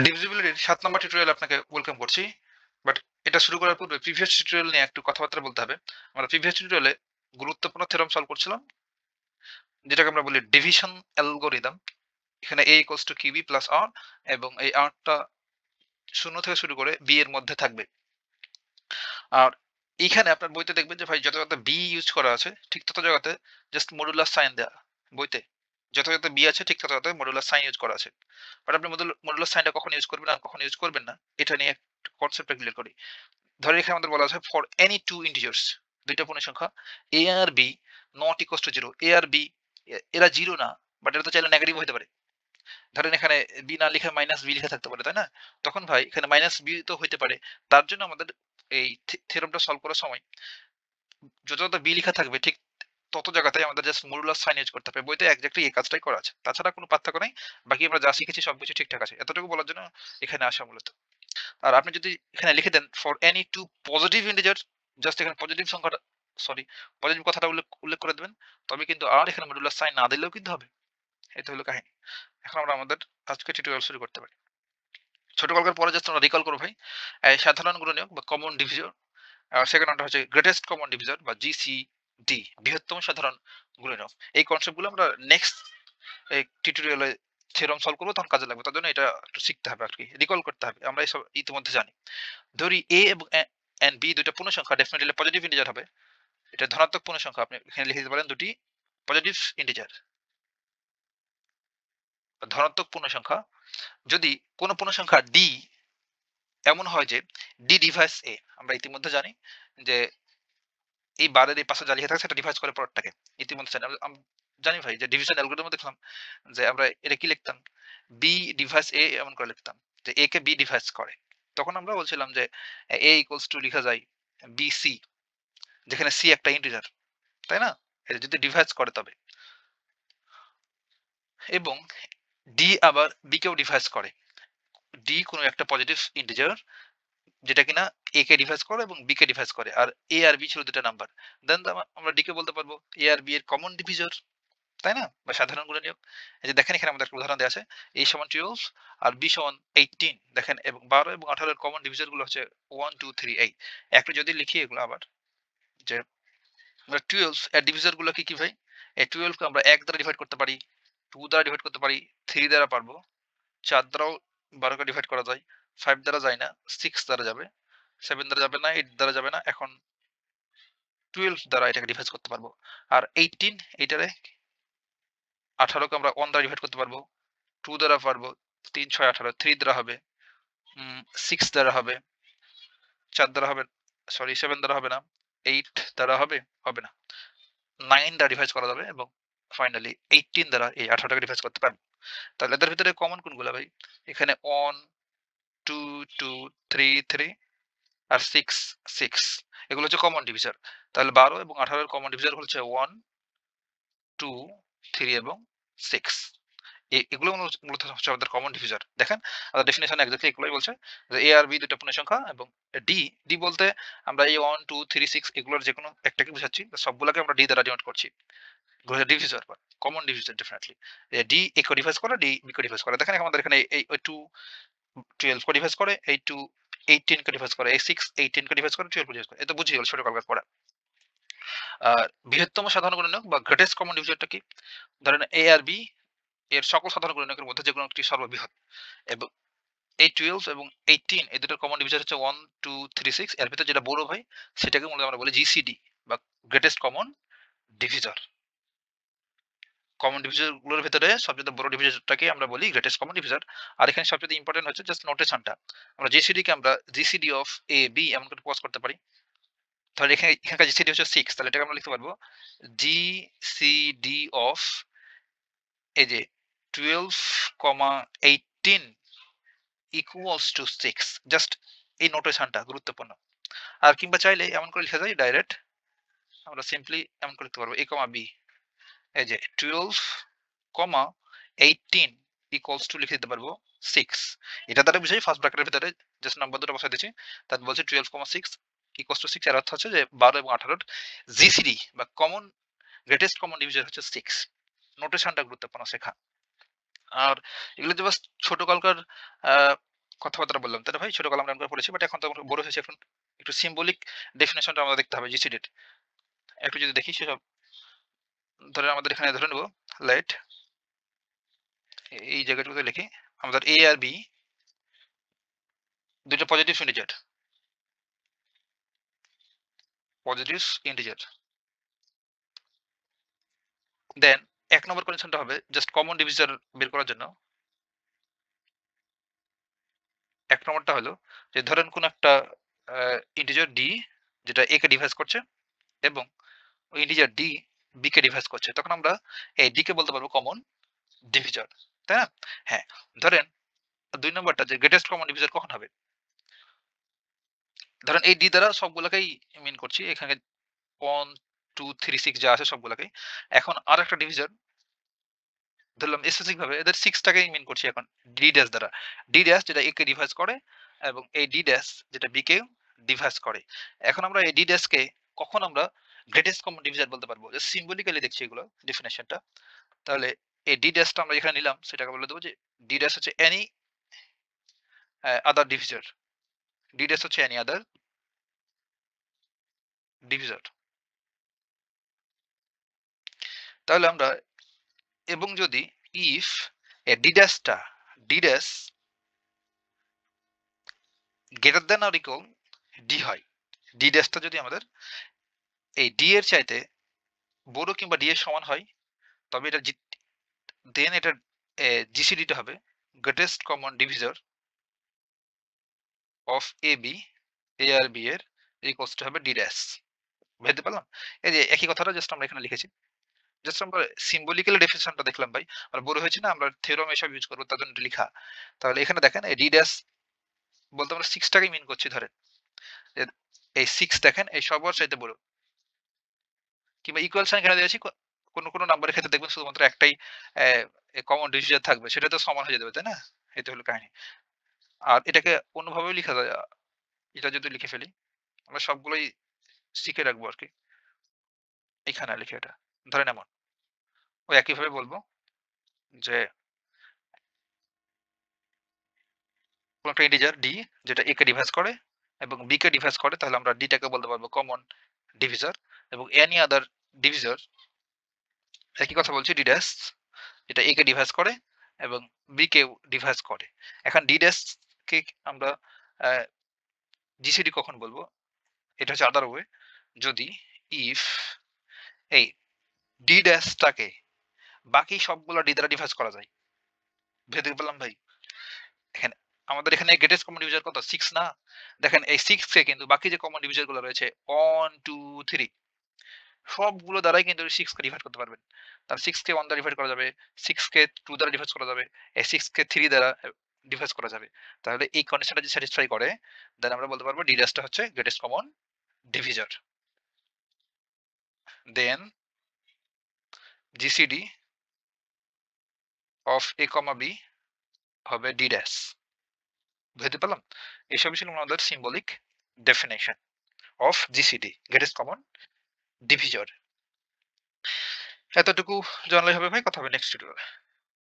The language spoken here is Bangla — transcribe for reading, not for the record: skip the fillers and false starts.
ডিভিজিবিলিটির 7 নম্বর টিউটোরিয়ালে আপনাকে ওয়েলকাম করছি। বাট এটা শুরু করার পূর্বে প্রিভিয়াস টিউটোরিয়াল নিয়ে একটু কথাবার্তা বলতে হবে। আমরা প্রিভিয়াস টিউটোরিয়ালে গুরুত্বপূর্ণ থিওরেম সলভ করছিলাম, যেটাকে আমরা বলি ডিভিশন অ্যালগরিদম। এখানে a equals to q b plus r এবং এই r টা 0 থেকে শুরু করে b এর মধ্যে থাকবে। আর এইখানে আপনার বইতে দেখবেন যে ভাই যত জায়গাতে b ইউজ করা আছে ঠিক তত জায়গাতে জাস্ট মডুলাস সাইন দেয়া বইতে। যত জায়গাতে b আছে ঠিক তত জায়গাতে মডুলাস সাইন ইউজ করা আছে। বাট আপনি মডুলাস সাইনটা কখন ইউজ করবেন আর কখন ইউজ করবেন না এটা নিয়ে একটা কনসেপ্টটা ক্লিয়ার করি। ধরেন এখানে আমাদের বলা আছে ফর এনি টু ইন্টিজার্স, দুইটা পূর্ণ সংখ্যা a আর b not equals to 0, a আর b এরা 0 না, বাট এটা তো চাইলে নেগেটিভ হতে পারে। ধরেন এখানে b না লিখে মাইনাস b লিখে থাকতে পারে, তাই না? তখন ভাই এখানে মাইনাস b তো হইতে পারে। তার জন্য আমাদের এই থিওরেমটা সলভ করার সময় যত যত b লিখা থাকবে ঠিক তত জায়গাতেই আমাদের জাস্ট মডুলাস সাইন ইউজ করতে হবে। বইতে এক্স্যাক্টলি এই কাজটাই করা আছে। তাছাড়া কোনো পার্থক্য নাই। বাকি আমরা যা শিখেছি সবকিছু ঠিকঠাক আছে। এতটুকু বলার জন্য এখানে আসা মূলত। আর আপনি যদি এখানে লিখে দেন for any two positive integer, just এখানে পজিটিভ সংখ্যাটা পজিটিভ কথাটা উল্লেখ উল্লেখ করে দেবেন, তবে কিন্তু আর এখানে মডুলাস সাইন না দিলেও কিন্তু হবে। এই তো হলো কাহিনী। এখন আমরা আমাদের আজকে টিউটোরিয়াল শুরু করতে পারি। ছোট গল্পের পরে জাস্ট আমরা রিকল করব ভাই। এই সাধারণ গুণনীয়ক বা কমন ডিভিজর, সেকেন্ড ওয়ানটা হচ্ছে গ্রেটেস্ট কমন ডিভিজর বা জিসিডি, বৃহত্তম সাধারণ গুণনীয়ক। এই কনসেপ্টগুলো আমরা নেক্সট এই টিউটোরিয়ালে থিওরেম সলভ করব, তখন কাজে লাগবে। তার জন্য এটা একটু শিখতে হবে আর কি, রিকল করতে হবে। আমরা এইসব ইতিমধ্যে জানি। ধরি a এবং b দুইটা পূর্ণ সংখ্যা, ডেফিনেটলি পজিটিভ ইন্টিজার হবে। এটা ধনাত্মক পূর্ণ সংখ্যা, আপনি এখানে লিখে দিতে পারেন দুটি পজিটিভ ইন্টিজার। ধনাত্মক পূর্ণ সংখ্যা যদি কোন পূর্ণ সংখ্যা d এমন হয় যে d ডিভাইস a, আমরা ইতিমধ্যে জানি যে এই বারের এই পাশে যা লিখে থাকে সেটা ডিভাইস করে পরেরটাকে। ইতিমধ্যে জানি জানি ভাই যে ডিভিশন অ্যালগরিদমে দেখলাম যে আমরা এটা কি লিখতাম, b ডিভাইস a এমন করে লিখতাম যে a কে b ডিভাইস করে। তখন আমরা বলছিলাম যে a ইকুয়ালস টু লিখা যায় bc, যেখানে c একটা ইন্টিজার, তাই না? এটা যদি ডিভাইস করে তবে, এবং d আবার b কেও ডিভাইস করে। d কোনো একটা পজিটিভ ইন্টিজার যেটা কিনা a কে ডিভাইস করে এবং b কে ডিভাইস করে, আর a আর b ছিল দুটো নাম্বার। দেন আমরা d কে বলতে পারবো a আর b এর কমন ডিভিজর, তাই না? বা সাধারণ গুণনীয়ক। এই যে দেখেন এখানে আমাদের একটা উদাহরণ দেয়া আছে। a সমান 12 আর b সমান 18, দেখেন, এবং 12 এবং 18 এর কমন ডিভিজর গুলো হচ্ছে 1 2 3 8। একটু যদি লিখি এগুলো আবার, যে আমরা 12 এর ডিভিজর গুলো কি কি ভাই? এই 12 কে আমরা 1 দ্বারা ডিভাইড করতে পারি, 2 দ্বারা ডিভাইড করতে পারি, 3 দ্বারা পারবো, 4 দ্বারাও 12 কে ডিভাইড করা যায়, 5 দ্বারা যায় না, 6 দ্বারা যাবে, 7 দ্বারা যাবে না, 8 দ্বারা যাবে না। এখন 12 দ্বারা এটাকে ডিভাইড করতে পারবো। আর 18 এইটারে 18 কে আমরা 1 দ্বারা ডিভাইড করতে পারবো, 2 দ্বারা পারবো, 3 6 18, 3 দ্বারা হবে, 6 দ্বারা হবে, 4 দ্বারা হবে, 7 দ্বারা হবে না, 8 দ্বারা হবে, হবে না। 9 দ্বারা ডিভাইড করা যাবে এবং ফাইনালি 18 দ্বারা এই 18 টাকে ডিভাইড করতে পারবো। তাহলে এদের ভিতরে কমন কোনগুলা ভাই? এখানে 1 2 2 3 3 আর 6 6, এগুলো হচ্ছে কমন ডিভিজর। তাহলে 12 এবং 18 এর কমন ডিভিজর হচ্ছে 1 2 3 এবং 6। এগুলো মূলত হচ্ছে আমাদের কমন ডিভিজর। দেখেন আমাদের ডেফিনিশন এক্স্যাক্টলি এগুলোই বলছে যে a আর b দুটো পূর্ণ সংখ্যা, এবং d বলতে আমরা এই 1 2 3 6 এগুলোর যেকোনো একটাকে বোঝাচ্ছি, সবগুলোকে আমরা d দ্বারা ডিনোট করছি। ডিভিজর বা common divisor definitely. d a K device করে, d b কে ডিভাইস করে। দেখেন আমাদের এখানে এই 2 12 কে ডিভাইস করে, এই 2 18 কে ডিভাইস করে, এই 6 18 কে ডিভাইস করে, 12 কে ডিভাইস করে। এটা বুঝিয়ে গেল ছোট কালকার পড়া। আর বৃহত্তম সাধারণ গুণনীয়ক বা গ্রেটেস্ট কমন ডিভিজরটা কি? ধরেন a আর b এর সকল সাধারণ গুণনীয়কের মধ্যে যেকোনো একটি সর্ববৃহৎ, এবং এই 12 এবং 18 এই দুটোর কমন ডিভিজর হচ্ছে 1 2 3 6। এর ভিতরে যেটা বড় ভাই সেটাকে মূলত আমরা বলি জিসিডি বা greatest common divisor. Common divisor গুলোর ভিতরে সবচেয়ে বড় ডিভিজরটাকে আমরা বলি গ্রেটেস্ট কমন ডিভিজর। আর এখানে সবচেয়ে ইম্পর্টেন্ট হচ্ছে জাস্ট নোটেশনটা। আমরা জিসিডি কে আমরা জিসিডি অফ এ বি এমন করে প্রকাশ করতে পারি। তাহলে এখানকার জিসিডি হচ্ছে 6, তাহলে এটাকে আমরা লিখতে পারবো জিসিডি অফ এই যে 12, 18 ইকুয়ালস টু 6। জাস্ট এই নোটেশনটা গুরুত্বপূর্ণ। আর কিংবা চাইলে এমন করে লেখা যায় ডাইরেক্ট, আমরা সিম্পলি এমন করে লিখতে পারবো a কমা b, এই যে 12, 18 ইকুয়ালস টু লিখে দিতে পারবো 6। এটা দ্বারা বুঝাই ফার্স্ট ব্র্যাকেটের ভিতরে জাস্ট নাম্বার দুটো বসাই দিচ্ছি। তার বলছে 12, 6 ইকুয়ালস টু 6। এর অর্থ হচ্ছে যে 12 এবং 18 জিসিডি বা কমন গ্রেটেস্ট কমন ডিভিজন হচ্ছে 6। নোটেশনটা গুরুত্বপূর্ণ শেখা। আর এগুলো যে বাস ছোট কালকার আহ, কথাবার্তা বললাম তাই না ভাই? ছোট কাল আমরা পড়েছি, বাট এখন তো আমরা বড় হয়েছে, এখন একটু সিম্বলিক ডেফিনেশনটা আমাদের দেখতে হবে জিসিডির। একটু যদি দেখি সেসব, ধরে আমাদের এখানে ধরে নেব লেট এই জায়গাটুকুতে লিখি আমাদের এ আর বি দুটো পজিটিভ ইন্টিজার, পজিটিভ ইন্টিজার। দেন ১ নম্বর কন্ডিশনটা হবে জাস্ট কমন ডিভিজার বের করার জন্য। ১ নম্বরটা হলো যে ধরেন কোন একটা ইন্টিজার ডি যেটা এ কে ডিভাইস করছে এবং ওই ইন্টিজার ডি বি কে ডিভাইস করছে, তখন আমরা এই ডি কে বলতে পারবো কমন ডিভিজার, তাই না? হ্যাঁ, ধরেন ২ নম্বরটা যে গ্রেটেস্ট কমন ডিভিজার কখন হবে? ধরেন এই ডি দ্বারা সবগুলাকেই মিন করছি। এখানে 1, 2, 3, 6 যা আছে সবগুলাকেই। এখন আরেকটা ডিভিজার ধরলাম স্পেসিফিক ভাবে এদের 6 টাকেই মিন করছি এখন ডি ড্যাশ দ্বারা। ডি ড্যাশ যেটা এ কে ডিভাইস করে এবং এই ডি ড্যাশ যেটা বি কে ডিভাইস করে। এখন আমরা এই ডি ড্যাশ কে কখন আমরা গ্রেটেস্ট কমন ডিভিজার বলতে পারবো? যে সিম্বলিক্যালি দেখছি এগুলো ডেফিনিশনটা। তাহলে এই ডি ড্যাশটা আমরা এখানে নিলাম সেটাকে বলে দেবো যে ডি ড্যাশ হচ্ছে any other divisor. D dash হচ্ছে এনি আদার ডিভিজার। তাহলে আমরা এবং যদি ইফ এ ডি ড্যাশটা d dash greater than or equal d হয়, ডি ড্যাশটা যদি আমাদের এই ডি এর চাইতে বড় কিংবা ডি এর সমান হয়, তবে এটা দেন এটার জিসিডিটা হবে greatest common divisor of a b, a আর বি এর ইকুয়ালস টু হবে ডি ড্যাশ। বুঝতে পারলাম? এই যে একই কথাটা জাস্ট আমরা এখানে লিখেছি। জাস্ট আমরা সিম্বলিক্যাল ডেফিনিশনটা দেখলাম ভাই। আর বড় হয়েছে না, আমরা থিওরাম এসব ইউজ করব তার জন্য এটা লিখা। তাহলে এখানে দেখেন এই ডি ড্যাশ বলতে আমরা 6 টাকে মিন করছি ধরেন। যে এই 6 দেখেন এই সবার চাইতে বড়। কিংবা ইকুয়াল সাইন এখানে দিয়েছি কোন নাম্বারের ক্ষেত্রে দেখবেন শুধুমাত্র একটাই কমন ডিভিজার থাকবে। সেটা তো সমান হয়ে যাবে, তাই না? এটা হলো কাহিনী। আর এটাকে অন্যভাবেও লিখা যায়। এটা যদি লিখে ফেলি, আমরা সবগুলোই শিখে রাখবো আরকি। এখানে লিখি এটা। ধরেন এমন। ওই একইভাবে বলবো যে কোন একটা ইন্টিজার ডি যেটা এ কে ডিভাইস করে এবং বি কে ডিভাইস করে, তাহলে আমরা ডি টাকে বলতে পারবো কমন ডিভিজার এবং এনি আদার ডিভিজার একই কথা বলছি ডি ড্যাশ যেটা এ কে ডিভাইস করে এবং বি কে ডিভাইস করে। এখন ডি ড্যাশ কে আমরা জিসিডি কখন বলবো? এটা হচ্ছে আদার ওয়ে, যদি ইফ এই ডি ড্যাশটাকে বাকি সবগুলো ডি দ্বারা ডিভাইস করা যায়। বুঝতে পারলাম ভাই? এখানে আমাদের এখানে গ্রেটেস্ট কমন ডিভিজার কত? 6 না? দেখেন এই 6 কে কিন্তু বাকি যে কমন ডিভিজার গুলো রয়েছে 1, 2, 3 সবগুলো দ্বারাই কিন্তু 6 কে ডিভাইড করতে পারবেন। তাহলে 6 কে 1 দ্বারা ডিভাইড করা যাবে, 6 কে 2 দ্বারা ডিভাইড করা যাবে, এই 6 কে 3 দ্বারা ডিভাইড করা যাবে। তাহলে এই কন্ডিশনটা যদি স্যাটিসফাই করে, দেন আমরা বলতে পারবো ডি ড্যাশটা হচ্ছে greatest common divisor. Then GCD of a comma b হবে ডি ড্যাশ। বুঝতে পারলাম? এসবই ছিল আমাদের symbolic definition of GCD, greatest common divisor. এতটুকু জানলেই হবে ভাই। কথা হবে নেক্সট টিউটোরিয়ালে।